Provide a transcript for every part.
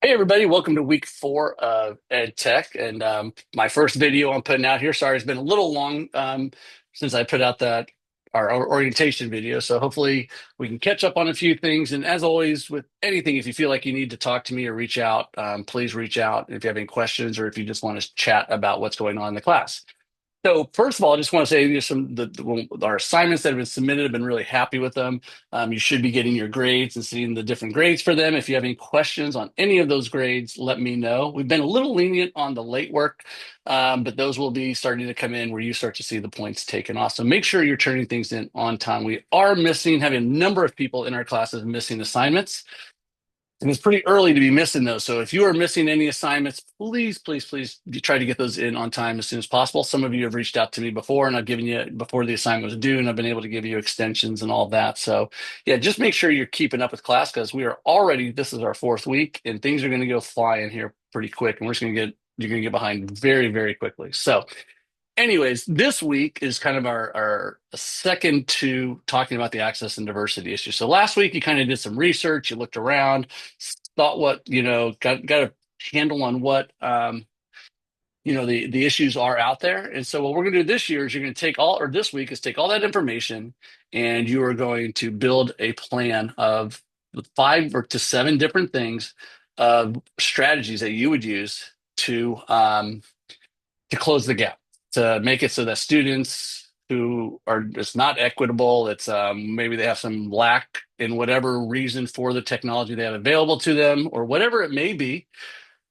Hey everybody, welcome to week 4 of Ed Tech and my first video I'm putting out here. Sorry, it's been a little long since I put out our orientation video. So hopefully we can catch up on a few things. And as always, with anything, if you feel like you need to talk to me or reach out, please reach out if you have any questions or if you just want to chat about what's going on in the class. So first of all, I just want to say our assignments that have been submitted. I've been really happy with them. You should be getting your grades and seeing the different grades for them. If you have any questions on any of those grades, let me know. We've been a little lenient on the late work, but those will be starting to come in where you start to see the points taken off. So make sure you're turning things in on time. We are having a number of people in our classes missing assignments. And it's pretty early to be missing those. So if you are missing any assignments, please try to get those in on time as soon as possible. Some of you have reached out to me before, and I've given you before the assignment was due, and I've been able to give you extensions and all that. So yeah, just make sure you're keeping up with class because this is our fourth week, and things are going to go flying here pretty quick, and you're going to get behind very quickly. So anyways, this week is kind of our second to talking about the access and diversity issue. So last week you kind of did some research, you looked around, thought what, got a handle on what the issues are out there. And so what we're going to do this year is this week is take all that information and you are going to build a plan of 5 or 7 different things of strategies that you would use to close the gap, to make it so that students who are just not equitable, it's maybe they have some lack in whatever reason for the technology they have available to them, or whatever it may be,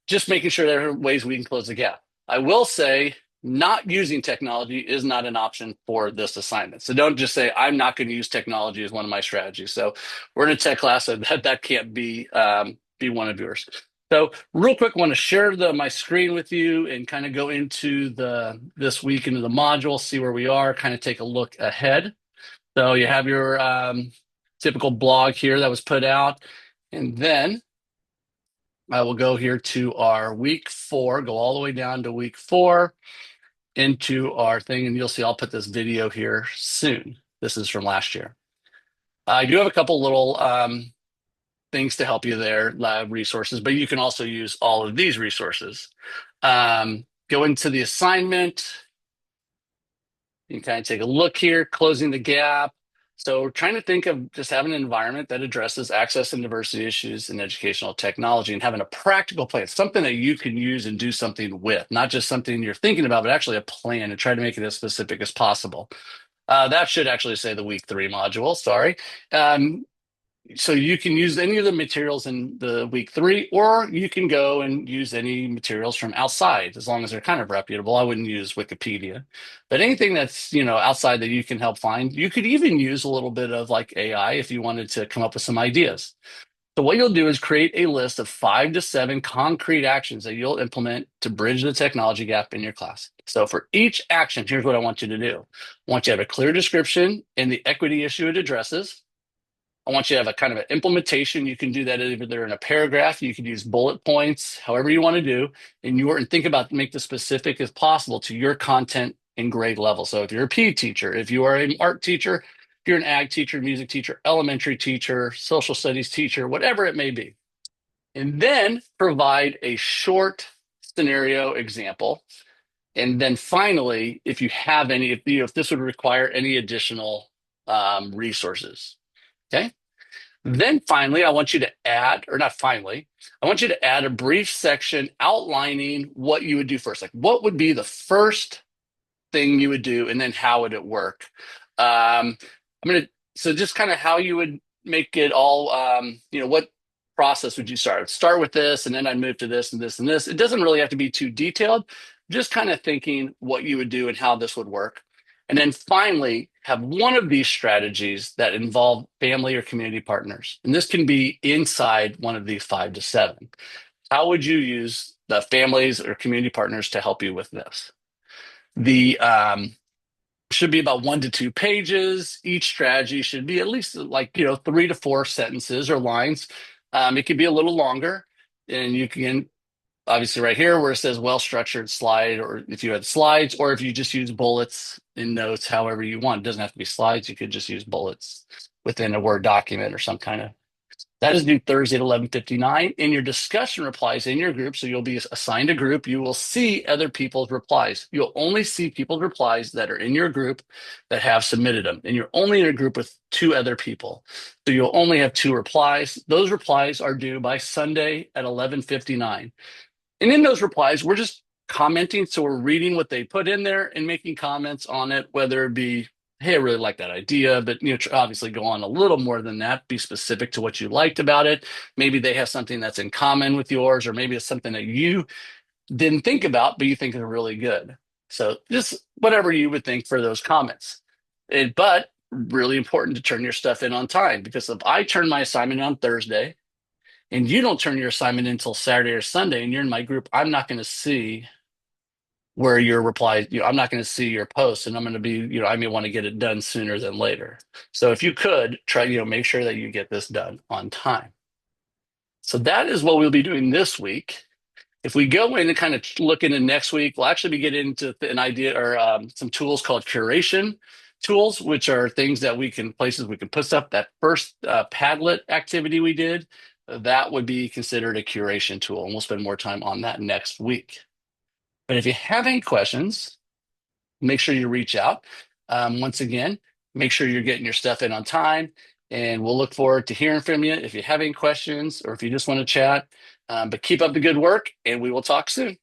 just making sure there are ways we can close the gap. I will say not using technology is not an option for this assignment. So don't just say, I'm not going to use technology as one of my strategies. So we're in a tech class, so that can't be one of yours. So real quick, I want to share my screen with you and kind of go into this week into the module, see where we are, kind of take a look ahead. So you have your typical blog here that was put out. And then I will go here to our week 4, go all the way down to week 4 into our thing. And you'll see I'll put this video here soon. This is from last year. I do have a couple little things to help you there, lab resources, but you can also use all of these resources. Go into the assignment. You can kind of take a look here, closing the gap. So we're trying to think of just having an environment that addresses access and diversity issues in educational technology and having a practical plan, something that you can use and do something with, not just something you're thinking about, but actually a plan and try to make it as specific as possible. That should actually say the week 3 module, sorry. So you can use any of the materials in the week 3, or you can go and use any materials from outside, as long as they're kind of reputable. I wouldn't use Wikipedia, but anything that's, outside that you can help find. You could even use a little bit of like AI if you wanted to come up with some ideas. So what you'll do is create a list of 5 to 7 concrete actions that you'll implement to bridge the technology gap in your class. So for each action, here's what I want you to do. I want you to have a clear description and the equity issue it addresses. I want you to have a kind of an implementation. You can do that either in a paragraph, you can use bullet points, however you want to do, and think about make this specific as possible to your content and grade level. So if you're a PE teacher, if you are an art teacher, if you're an ag teacher, music teacher, elementary teacher, social studies teacher, whatever it may be. And then provide a short scenario example. And then finally, if you have any, if this would require any additional resources. Okay. Then finally, I want you to add, or not finally, I want you to add a brief section outlining what you would do first. Like, what would be the first thing you would do, and then how would it work? So just kind of how you would make it all, what process would you start? Start with this, and then I'd move to this and this and this. It doesn't really have to be too detailed, just kind of thinking what you would do and how this would work. And then finally, have one of these strategies that involve family or community partners. And this can be inside one of these 5 to 7. How would you use the families or community partners to help you with this? The should be about 1 to 2 pages. Each strategy should be at least 3 to 4 sentences or lines. It could be a little longer, and you can obviously right here where it says well-structured slide, or if you had slides, or if you just use bullets in notes, however you want. It doesn't have to be slides. You could just use bullets within a Word document or some kind of That is due Thursday at 11:59. In your discussion replies in your group, so you'll be assigned a group, you will see other people's replies. You'll only see people's replies that are in your group that have submitted them. And you're only in a group with two other people. So you'll only have two replies. Those replies are due by Sunday at 11:59. And in those replies, we're just commenting. So we're reading what they put in there and making comments on it, whether it be, hey, I really like that idea, but obviously go on a little more than that. Be specific to what you liked about it. Maybe they have something that's in common with yours, or maybe it's something that you didn't think about, but you think is really good. So just whatever you would think for those comments. But really important to turn your stuff in on time, because if I turn my assignment on Thursday and you don't turn your assignment in until Saturday or Sunday and you're in my group, I'm not going to see where your reply, I'm not going to see your post, and I'm going to be, I may want to get it done sooner than later. So if you could try, make sure that you get this done on time. So that is what we'll be doing this week. If we go in and kind of look into next week, we'll actually be getting into an idea or some tools called curation tools, which are things that places we can put stuff. That first Padlet activity we did, that would be considered a curation tool, and we'll spend more time on that next week. But if you have any questions, make sure you reach out. Once again, make sure you're getting your stuff in on time, and we'll look forward to hearing from you if you have any questions or if you just want to chat. But keep up the good work, and we will talk soon.